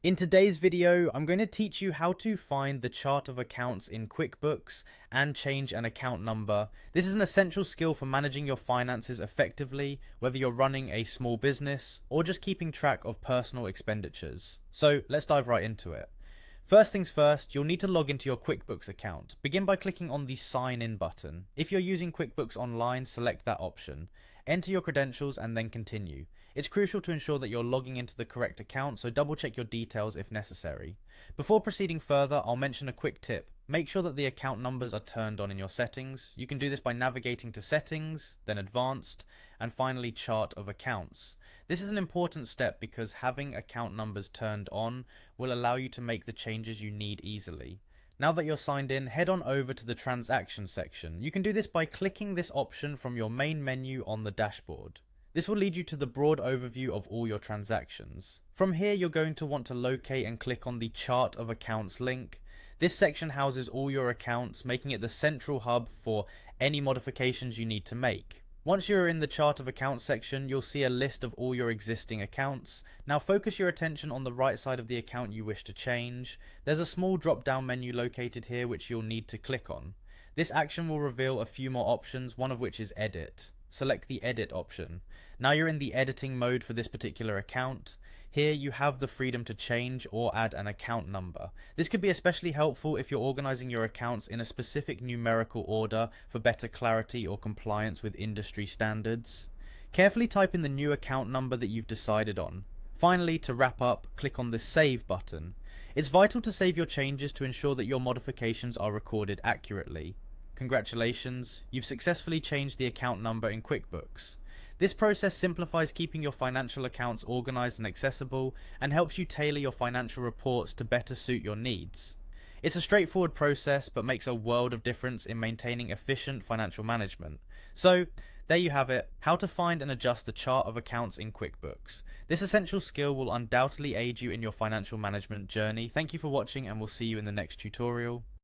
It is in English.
In today's video, I'm going to teach you how to find the chart of accounts in QuickBooks and change an account number. This is an essential skill for managing your finances effectively, whether you're running a small business or just keeping track of personal expenditures. So let's dive right into it. First things first, you'll need to log into your QuickBooks account. Begin by clicking on the Sign In button. If you're using QuickBooks Online, select that option. Enter your credentials and then continue. It's crucial to ensure that you're logging into the correct account, so double check your details if necessary. Before proceeding further, I'll mention a quick tip. Make sure that the account numbers are turned on in your settings. You can do this by navigating to Settings, then Advanced, and finally Chart of Accounts. This is an important step because having account numbers turned on will allow you to make the changes you need easily. Now that you're signed in, head on over to the Transactions section. You can do this by clicking this option from your main menu on the dashboard. This will lead you to the broad overview of all your transactions. From here, you're going to want to locate and click on the Chart of Accounts link. This section houses all your accounts, making it the central hub for any modifications you need to make. Once you're in the Chart of Accounts section, you'll see a list of all your existing accounts. Now focus your attention on the right side of the account you wish to change. There's a small drop-down menu located here which you'll need to click on. This action will reveal a few more options, one of which is Edit. Select the Edit option. Now you're in the editing mode for this particular account. Here you have the freedom to change or add an account number. This could be especially helpful if you're organizing your accounts in a specific numerical order for better clarity or compliance with industry standards. Carefully type in the new account number that you've decided on. Finally, to wrap up, click on the Save button. It's vital to save your changes to ensure that your modifications are recorded accurately. Congratulations, you've successfully changed the account number in QuickBooks. This process simplifies keeping your financial accounts organized and accessible and helps you tailor your financial reports to better suit your needs. It's a straightforward process but makes a world of difference in maintaining efficient financial management. So, there you have it, how to find and adjust the chart of accounts in QuickBooks. This essential skill will undoubtedly aid you in your financial management journey. Thank you for watching and we'll see you in the next tutorial.